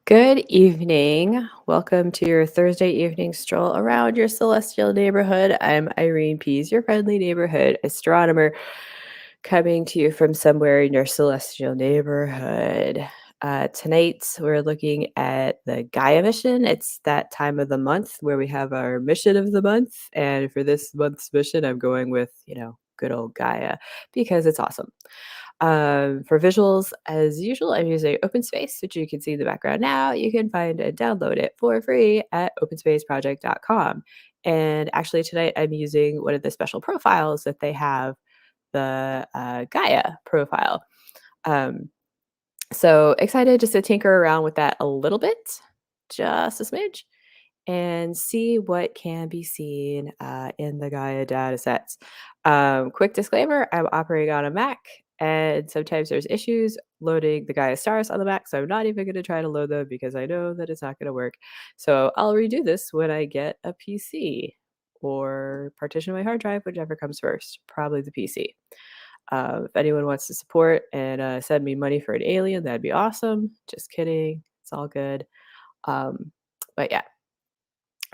Good evening. Welcome to your Thursday evening stroll around your celestial neighborhood. I'm Irene Pease, your friendly neighborhood astronomer, coming to you from somewhere in your celestial neighborhood. Tonight, we're looking at the Gaia mission. It's that time of the month where we have our mission of the month. And for this month's mission, I'm going with, good old Gaia because it's awesome. For visuals, as usual, I'm using OpenSpace, which you can see in the background now. You can find and download it for free at openspaceproject.com. And actually, tonight I'm using one of the special profiles that they have, the Gaia profile. Um, so excited just to tinker around with that a little bit, just a smidge, and see what can be seen in the Gaia data sets. Quick disclaimer, I'm operating on a Mac, and sometimes there's issues loading the Gaia stars on the Mac, so I'm not even going to try to load them because I know that it's not going to work. So I'll redo this when I get a PC or partition my hard drive, whichever comes first, probably the PC. If anyone wants to support and send me money for an alien, that'd be awesome. Just kidding. It's all good. But yeah,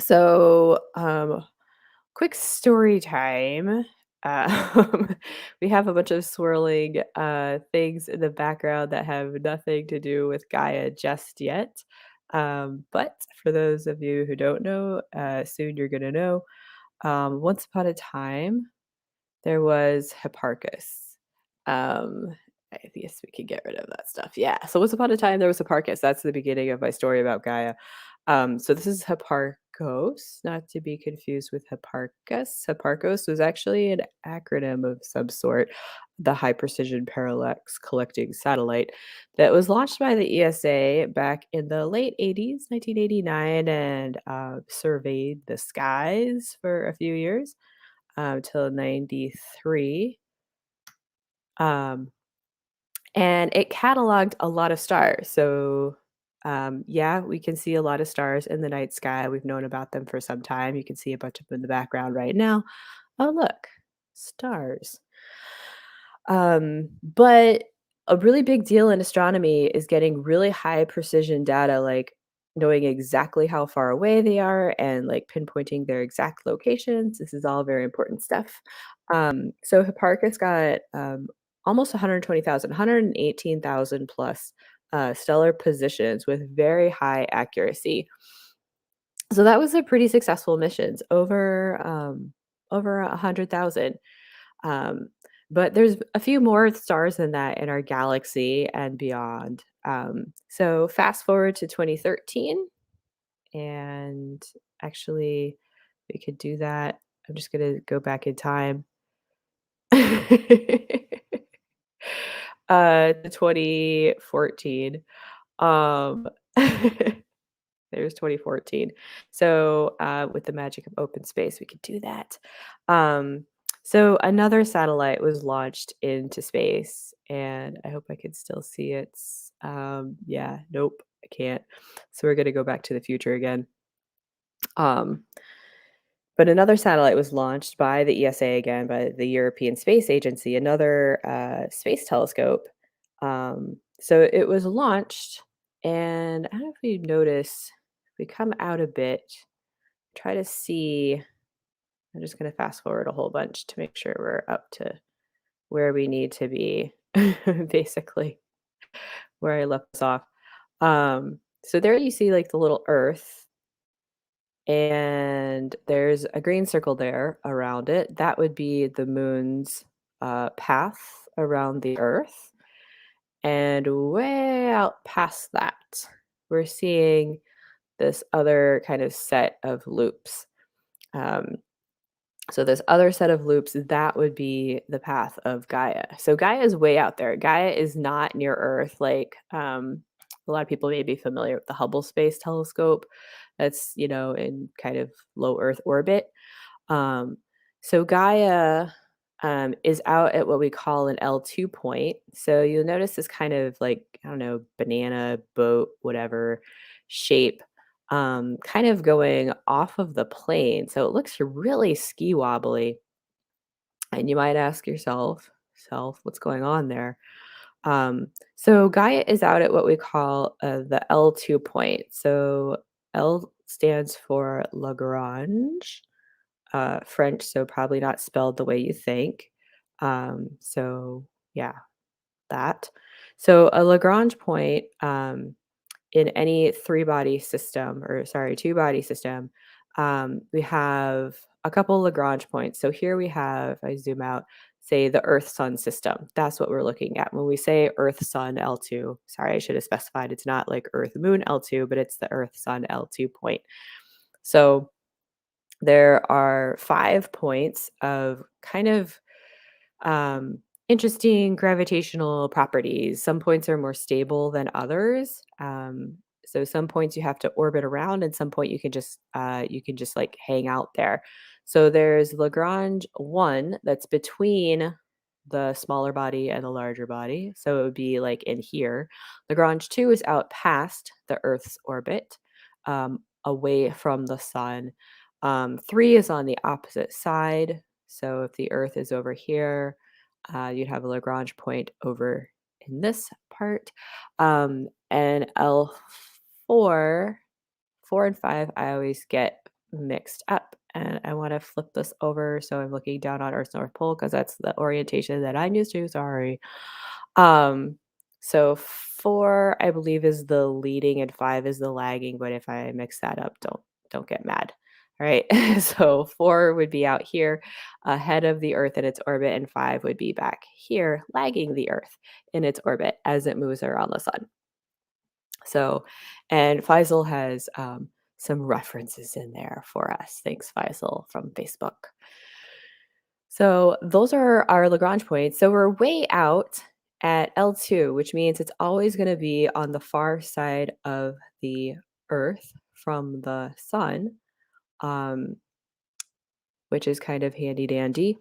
so, quick story time. Um, we have a bunch of swirling things in the background that have nothing to do with Gaia just yet. But for those of you who don't know, soon you're going to know. Once upon a time, there was Hipparchus. Um, I guess we could get rid of that stuff. Yeah. So once upon a time there was Hipparchus. That's the beginning of my story about Gaia. So this is Hipparchos, not to be confused with Hipparchus. Hipparchos was actually an acronym of some sort, the High Precision Parallax Collecting Satellite, that was launched by the ESA back in the late 80s, 1989, and surveyed the skies for a few years till 93. Um, and it cataloged a lot of stars. So, yeah, we can see a lot of stars in the night sky. We've known about them for some time. You can see a bunch of them in the background right now. Oh, look, stars. But a really big deal in astronomy is getting really high precision data, like knowing exactly how far away they are and like pinpointing their exact locations. This is all very important stuff. So Hipparchus got almost 120,000, 118,000 plus stellar positions with very high accuracy. So that was a pretty successful missions, over 100,000. Um, but there's a few more stars than that in our galaxy and beyond. So fast forward to 2013, and actually, we could do that. I'm just gonna go back in time. To 2014. Um, there's 2014. So, with the magic of open space, we could do that. Um, so another satellite was launched into space, and I hope I can still see it. Yeah, nope, I can't. So we're gonna go back to the future again. Um, but another satellite was launched by the ESA again, by the European Space Agency, another space telescope. So it was launched, and I don't know if you notice, if we come out a bit, try to see. I'm just going to fast forward a whole bunch to make sure we're up to where we need to be, basically, where I left us off. So there you see like the little Earth, and there's a green circle there around it. That would be the moon's path around the Earth. And way out past that, we're seeing this other kind of set of loops. Um, so this other set of loops, that would be the path of Gaia. So Gaia is way out there. Gaia is not near Earth. Like a lot of people may be familiar with the Hubble Space Telescope. That's in kind of low Earth orbit. Um, so Gaia is out at what we call an L2 point. So you'll notice this kind of like, I don't know, banana boat, whatever shape, kind of going off of the plane. So it looks really ski wobbly. And you might ask yourself, what's going on there? So Gaia is out at what we call the L2 point. So L stands for Lagrange, French, so probably not spelled the way you think. So yeah, that. So a Lagrange point in any three-body system, or sorry, two-body system, we have a couple Lagrange points. So here we have, I zoom out, say the Earth Sun system. That's what we're looking at. When we say Earth Sun L2, sorry, I should have specified it's not like Earth Moon L2, but it's the Earth Sun L2 point. So there are 5 points of kind of interesting gravitational properties. Some points are more stable than others. So some points you have to orbit around, and some point you can just like hang out there. So there's Lagrange one that's between the smaller body and the larger body. So it would be like in here. Lagrange two is out past the Earth's orbit, away from the sun. Three is on the opposite side. So if the Earth is over here, you'd have a Lagrange point over in this part. And L4, 4 and 5, I always get mixed up. And I want to flip this over so I'm looking down on Earth's North Pole because that's the orientation that I'm used to. Sorry. Um, so 4, I believe, is the leading and 5 is the lagging. But if I mix that up, don't get mad. All right. So 4 would be out here ahead of the Earth in its orbit, and 5 would be back here, lagging the Earth in its orbit as it moves around the sun. So, and Faisal has some references in there for us. Thanks, Faisal from Facebook. So those are our Lagrange points. So we're way out at L2, which means it's always going to be on the far side of the Earth from the sun, um, which is kind of handy dandy.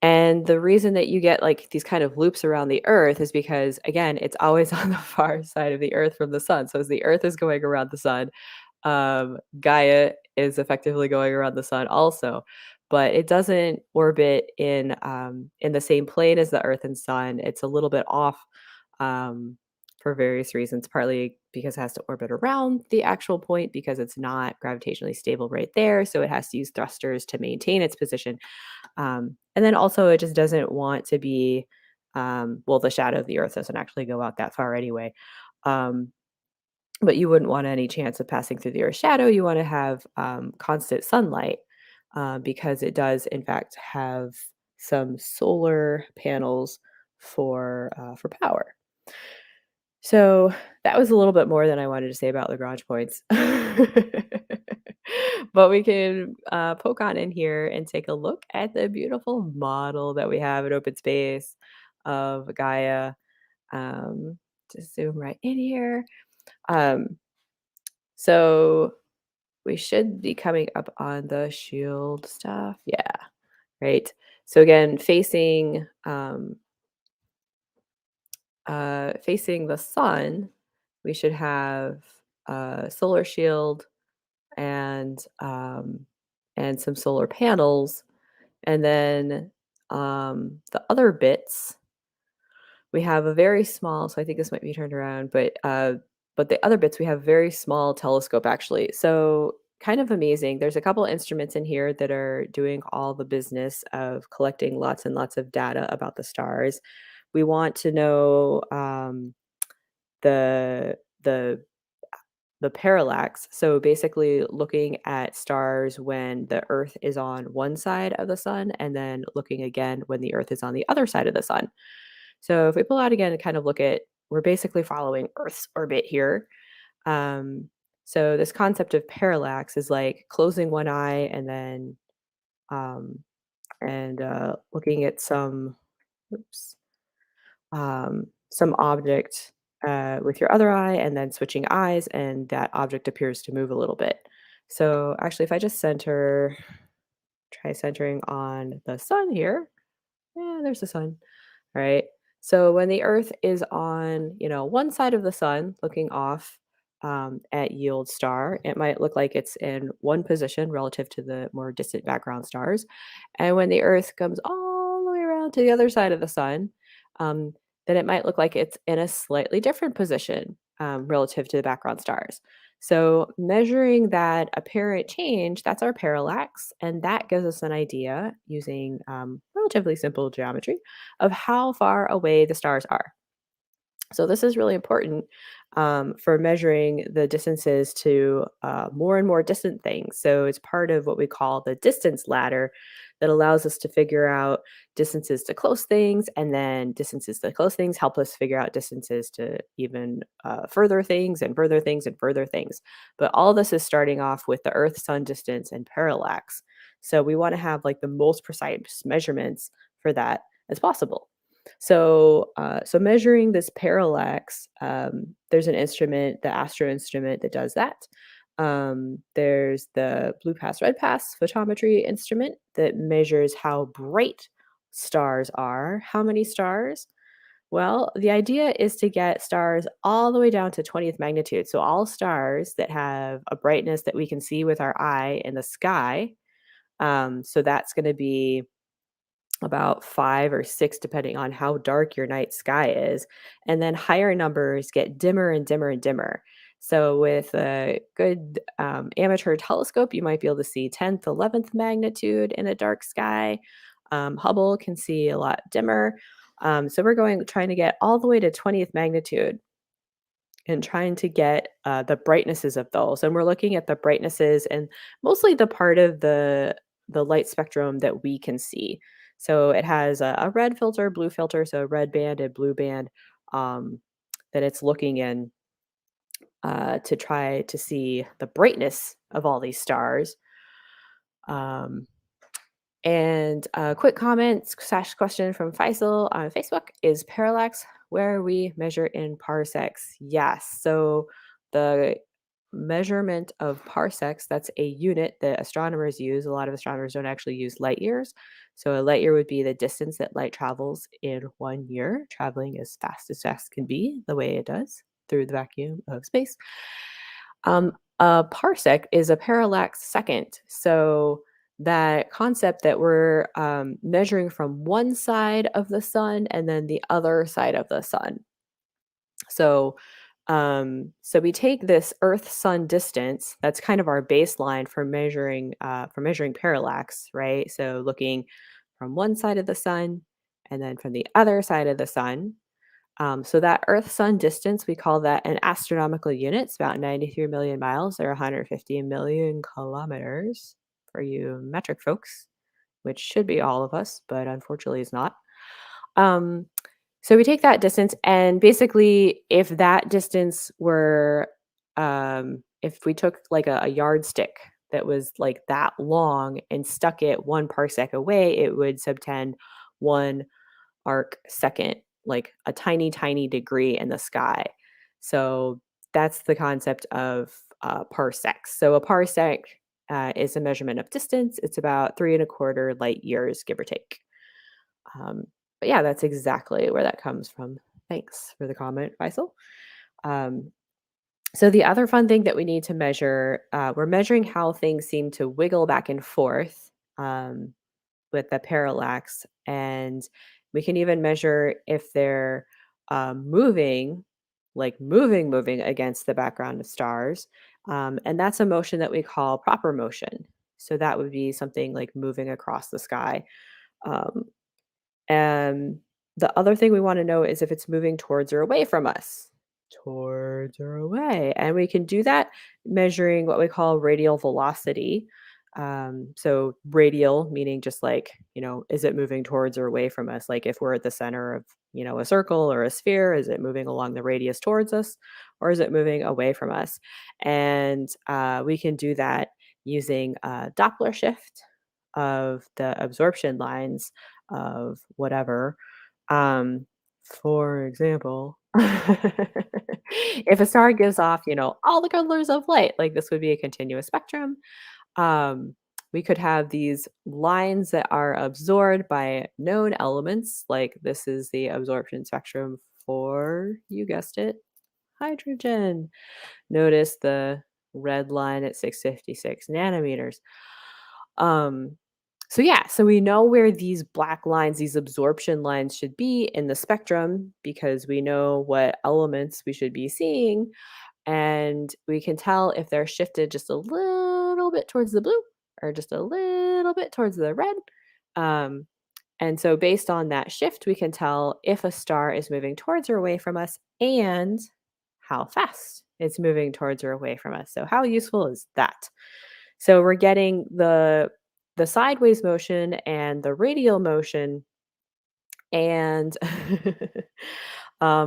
And the reason that you get like these kind of loops around the Earth is because, again, it's always on the far side of the Earth from the sun. So as the Earth is going around the sun, Gaia is effectively going around the sun also, but it doesn't orbit in the same plane as the Earth and sun. It's a little bit off um, for various reasons, partly because it has to orbit around the actual point because it's not gravitationally stable right there. So it has to use thrusters to maintain its position. And then also, it just doesn't want to be, well, the shadow of the Earth doesn't actually go out that far anyway. Um, but you wouldn't want any chance of passing through the Earth's shadow. You want to have constant sunlight because it does, in fact, have some solar panels for power. So that was a little bit more than I wanted to say about Lagrange points. But we can poke on in here and take a look at the beautiful model that we have in open space of Gaia. Um, just zoom right in here. Um, so we should be coming up on the shield stuff. Yeah, right. So again, facing the sun, we should have a solar shield and some solar panels, and then the other bits we have a very small. So I think this might be turned around, but the other bits we have very small telescope actually. So kind of amazing. There's a couple instruments in here that are doing all the business of collecting lots and lots of data about the stars. We want to know the the the parallax. So basically looking at stars when the Earth is on one side of the sun and then looking again when the Earth is on the other side of the sun. So if we pull out again and kind of look at, we're basically following Earth's orbit here. Um, so this concept of parallax is like closing one eye and then um, looking at oops, some object with your other eye and then switching eyes, and that object appears to move a little bit. So actually, if I just try centering on the sun here, yeah, there's the sun, right? So when the Earth is on, one side of the sun, looking off at Yield star, it might look like it's in one position relative to the more distant background stars. And when the Earth comes all the way around to the other side of the sun, um, then it might look like it's in a slightly different position relative to the background stars. So, measuring that apparent change, that's our parallax, and that gives us an idea using relatively simple geometry of how far away the stars are. So this is really important for measuring the distances to more and more distant things. So it's part of what we call the distance ladder that allows us to figure out distances to close things, and then distances to close things help us figure out distances to even further things and further things and further things. But all this is starting off with the Earth Sun distance and parallax. So we want to have like the most precise measurements for that as possible. So measuring this parallax, there's an instrument, the Astro instrument, that does that. There's the blue pass, red pass photometry instrument that measures how bright stars are. How many stars? Well, the idea is to get stars all the way down to 20th magnitude. So all stars that have a brightness that we can see with our eye in the sky. So that's going to be about 5 or 6 depending on how dark your night sky is, and then higher numbers get dimmer and dimmer and dimmer. So with a good, amateur telescope, you might be able to see 10th, 11th magnitude in a dark sky. Hubble can see a lot dimmer. So we're trying to get all the way to 20th magnitude and trying to get the brightnesses of those. And we're looking at the brightnesses and mostly the part of the light spectrum that we can see. So it has a red filter, blue filter, so red band and blue band um, that it's looking in to try to see the brightness of all these stars. Um, and a quick comment slash question from Faisal on Facebook: is parallax where we measure in parsecs? Yes. So the measurement of parsecs, that's a unit that astronomers use. A lot of astronomers don't actually use light years. So a light year would be the distance that light travels in 1 year, traveling as fast can be, the way it does through the vacuum of space. A parsec is a parallax second. So that concept that we're measuring from one side of the sun and then the other side of the sun. So, so we take this Earth Sun distance. That's kind of our baseline for measuring parallax, right? So looking from one side of the sun and then from the other side of the sun. So that Earth Sun distance, we call that an astronomical unit. It's about 93 million miles or 150 million kilometers for you metric folks, which should be all of us, but unfortunately is not. Um, so we take that distance, and basically, if that distance were, if we took like a yardstick that was like that long and stuck it 1 parsec away, it would subtend 1 arc second, like a tiny, tiny degree in the sky. So that's the concept of parsecs. So a parsec is a measurement of distance. It's about 3.25 light years, give or take. Um, but yeah, that's exactly where that comes from. Thanks for the comment, Faisal. Um, so the other fun thing that we need to measure, we're measuring how things seem to wiggle back and forth with the parallax, and we can even measure if they're moving, like moving against the background of stars, and that's a motion that we call proper motion. So that would be something like moving across the sky. Um, and the other thing we want to know is if it's moving towards or away from us. Towards or away. And we can do that measuring what we call radial velocity. So radial meaning just like, is it moving towards or away from us? Like if we're at the center of, a circle or a sphere, is it moving along the radius towards us or is it moving away from us? And we can do that using a Doppler shift of the absorption lines of whatever. For example, if a star gives off, all the colors of light, like this would be a continuous spectrum. Um, we could have these lines that are absorbed by known elements, like this is the absorption spectrum for, you guessed it, hydrogen. Notice the red line at 656 nanometers. Um, So yeah, so we know where these black lines, these absorption lines should be in the spectrum because we know what elements we should be seeing, and we can tell if they're shifted just a little bit towards the blue or just a little bit towards the red. Um, and so based on that shift, we can tell if a star is moving towards or away from us and how fast it's moving towards or away from us. So how useful is that? So we're getting the sideways motion and the radial motion and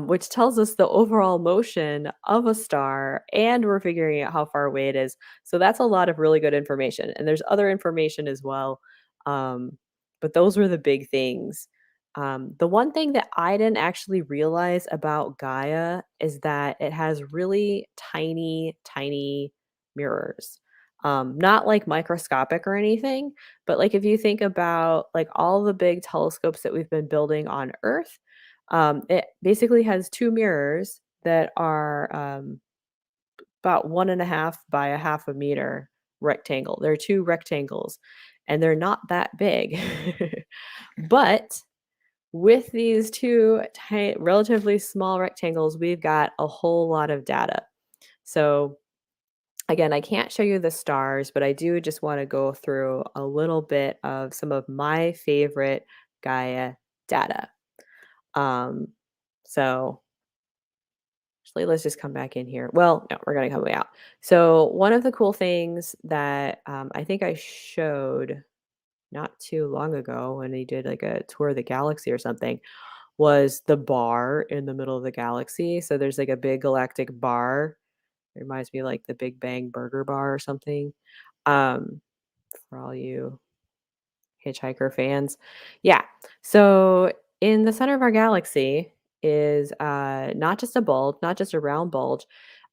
which tells us the overall motion of a star, and we're figuring out how far away it is. So that's a lot of really good information, and there's other information as well, um, but those were the big things. The one thing that I didn't actually realize about Gaia is that it has really tiny, tiny mirrors. Not like microscopic or anything, but, like, if you think about, like, all the big telescopes that we've been building on Earth, it basically has 2 mirrors that are, about 1.5 by a half a meter rectangle. They're 2 rectangles, and they're not that big. But with these 2 relatively small rectangles, we've got a whole lot of data. So again, I can't show you the stars, but I do just want to go through a little bit of some of my favorite Gaia data. Um, so actually, let's just come back in here. Well, no, we're going to come way out. So one of the cool things that I think I showed not too long ago when he did like a tour of the galaxy or something was the bar in the middle of the galaxy. So there's like a big galactic bar. It reminds me of like the Big Bang Burger Bar or something. Um, for all you Hitchhiker fans. Yeah. So in the center of our galaxy is not just a bulge, not just a round bulge,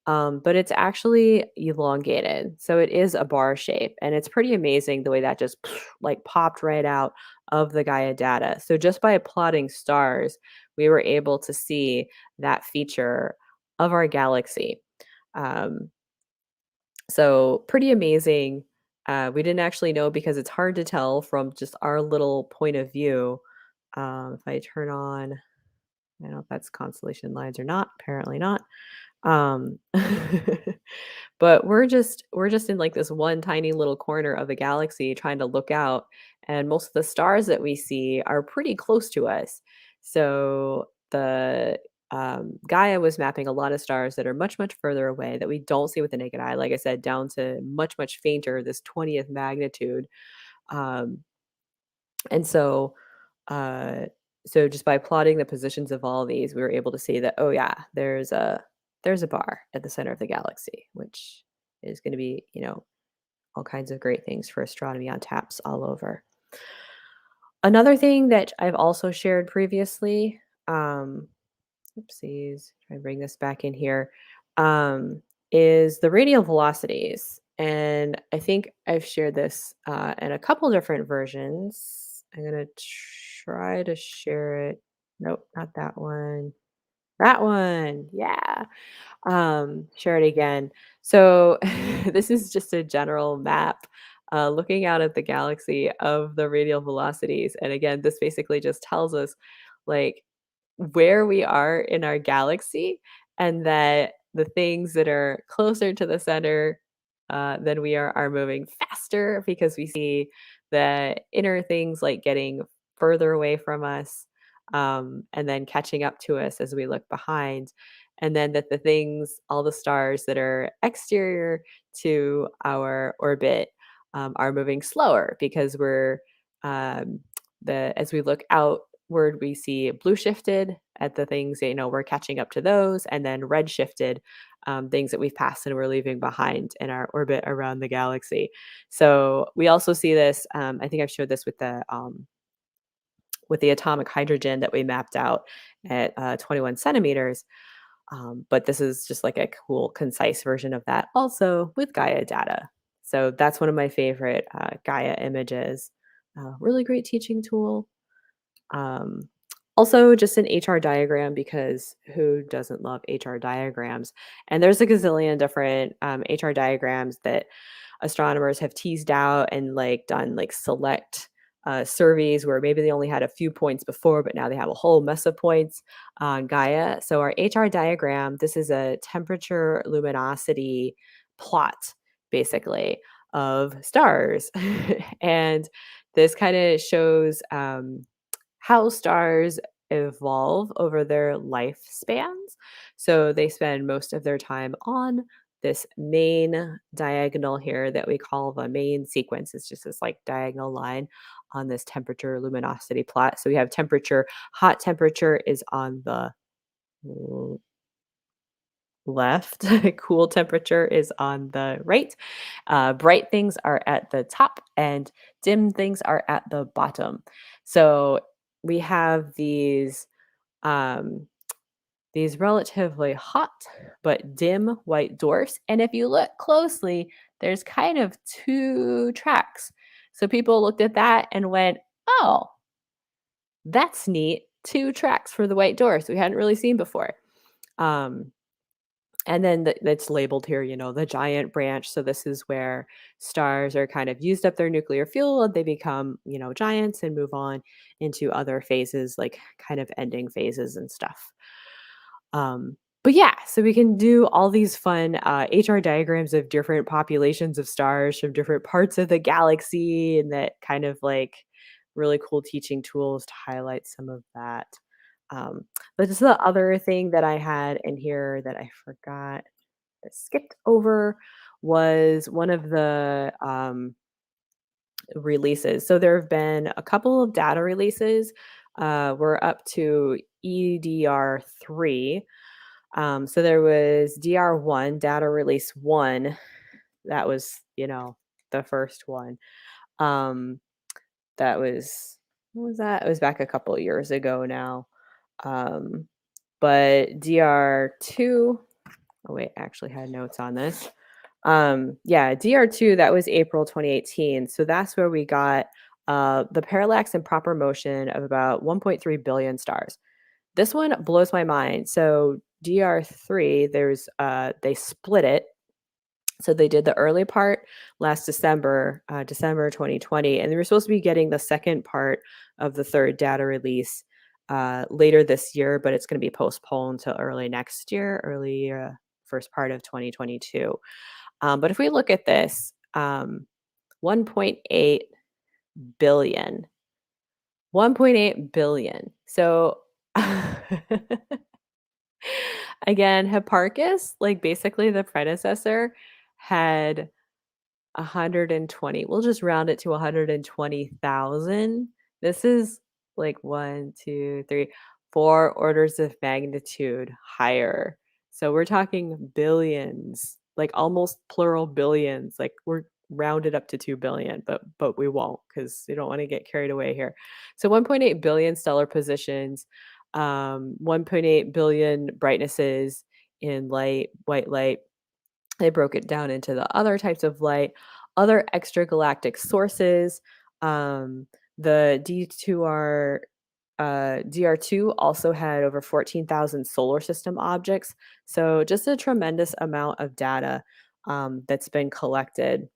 but it's actually elongated. So it is a bar shape. And it's pretty amazing the way that just like popped right out of the Gaia data. So just by plotting stars, we were able to see that feature of our galaxy. Um, so pretty amazing. We didn't actually know because it's hard to tell from just our little point of view. If I turn on, I don't know if that's constellation lines or not. Apparently not. Um, but we're just in like this one tiny little corner of the galaxy trying to look out, and most of the stars that we see are pretty close to us. So the Gaia was mapping a lot of stars that are much, much further away that we don't see with the naked eye. Like I said, down to much, much fainter, this 20th magnitude. Um, and so, uh, so just by plotting the positions of all these, we were able to see that, oh yeah, there's a bar at the center of the galaxy, which is going to be, all kinds of great things for astronomy on taps all over. Another thing that I've also shared previously, oopsies, try and bring this back in here, is the radial velocities. And I think I've shared this in a couple different versions. I'm going to try to share it. Nope, not that one. That one. Yeah. Share it again. So this is just a general map looking out at the galaxy of the radial velocities. And again, this basically just tells us like where we are in our galaxy, and that the things that are closer to the center than we are moving faster because we see the inner things like getting further away from us, and then catching up to us as we look behind. And then that the things, all the stars that are exterior to our orbit, are moving slower because we're as we look outward, we see blue shifted at the things that, we're catching up to those, and then red shifted things that we've passed and we're leaving behind in our orbit around the galaxy. So we also see this. I think I've showed this with the atomic hydrogen that we mapped out at 21 centimeters. But this is just like a cool, concise version of that, also with Gaia data. So that's one of my favorite Gaia images. Really great teaching tool. Um, Also, just an HR diagram because who doesn't love HR diagrams? And there's a gazillion different HR diagrams that astronomers have teased out and like done like select surveys where maybe they only had a few points before, but now they have a whole mess of points on Gaia. So our HR diagram, this is a temperature luminosity plot, basically, of stars. And this kind of shows how stars evolve over their lifespans. So they spend most of their time on this main diagonal here that we call the main sequence. It's just this like diagonal line on this temperature luminosity plot. So we have temperature, hot temperature is on the l- left, cool temperature is on the right. Bright things are at the top, and dim things are at the bottom. So we have um, these relatively hot but dim white dwarfs. And if you look closely, there's kind of two tracks. So people looked at that and went, oh, that's neat. Two tracks for the white dwarfs we hadn't really seen before. Um, and then that's labeled here, the giant branch. So this is where stars are kind of used up their nuclear fuel and they become, giants and move on into other phases, like kind of ending phases and stuff. But yeah, so we can do all these fun HR diagrams of different populations of stars from different parts of the galaxy, and that kind of like really cool teaching tools to highlight some of that. Um, but this is the other thing that I had in here that I forgot, that skipped over, was one of the releases. So there have been a couple of data releases. We're up to EDR3. So there was DR1, data release 1. That was, the first one. Um, that was What was that? It was back a couple of years ago now. Um, but DR2, oh wait, I actually had notes on this. Yeah, DR2, that was April 2018. So that's where we got the parallax and proper motion of about 1.3 billion stars. This one blows my mind. So DR3, they split it. So they did the early part last December, December 2020, and they were supposed to be getting the second part of the third data release later this year, but it's going to be postponed to early next year, early first part of 2022. But if we look at this, 1.8 billion, 1.8 billion. So again, Hipparchus, like basically the predecessor, had 120. We'll just round it to 120,000. This is like one, two, three, 4 orders of magnitude higher. So we're talking billions, like almost plural billions. Like we're rounded up to 2 billion, but we won't because we don't want to get carried away here. So 1.8 billion stellar positions, 1.8 billion brightnesses in light, white light. They broke it down into the other types of light, other extragalactic sources. Um, the D2R DR2 also had over 14,000 solar system objects. So just a tremendous amount of data that's been collected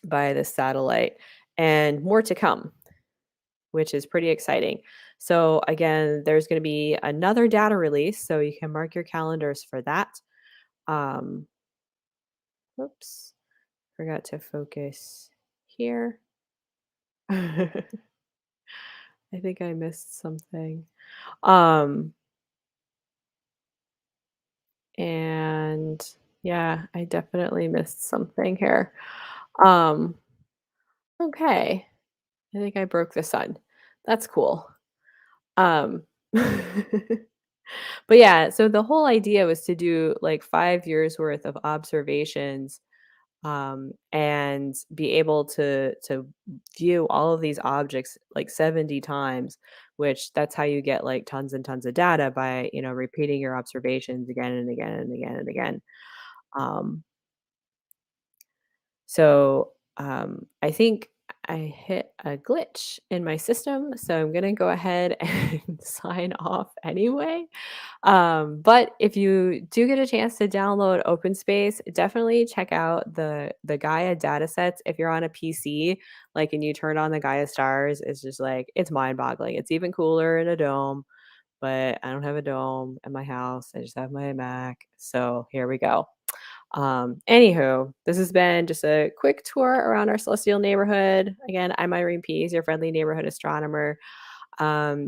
by the satellite, and more to come, which is pretty exciting. So again, there's going to be another data release, so you can mark your calendars for that. Um, Whoops. Forgot to focus here. I think I missed something. Um, and yeah, I definitely missed something here. Um, okay. I think I broke the sun. That's cool. Um, but yeah, so the whole idea was to do like 5 years worth of observations, and be able to view all of these objects like 70 times, which that's how you get like tons and tons of data by repeating your observations again and again and again and again. um, I think I hit a glitch in my system, so I'm gonna go ahead and sign off anyway. But if you do get a chance to download OpenSpace, definitely check out the Gaia datasets. If you're on a PC, like, and you turn on the Gaia stars, it's just like it's mind-boggling. It's even cooler in a dome, but I don't have a dome at my house. I just have my Mac. So here we go. Anywho, this has been just a quick tour around our celestial neighborhood. Again, I'm Irene Pease, your friendly neighborhood astronomer. Um,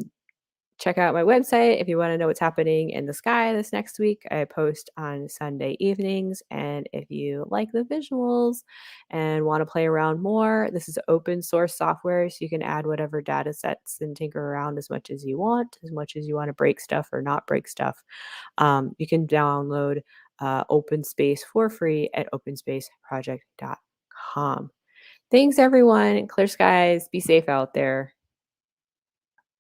Check out my website if you want to know what's happening in the sky this next week. I post on Sunday evenings. And if you like the visuals and want to play around more, this is open source software. So you can add whatever data sets and tinker around as much as you want, as much as you want to break stuff or not break stuff. You can download OpenSpace for free at openspaceproject.com. Thanks, everyone. Clear skies. Be safe out there.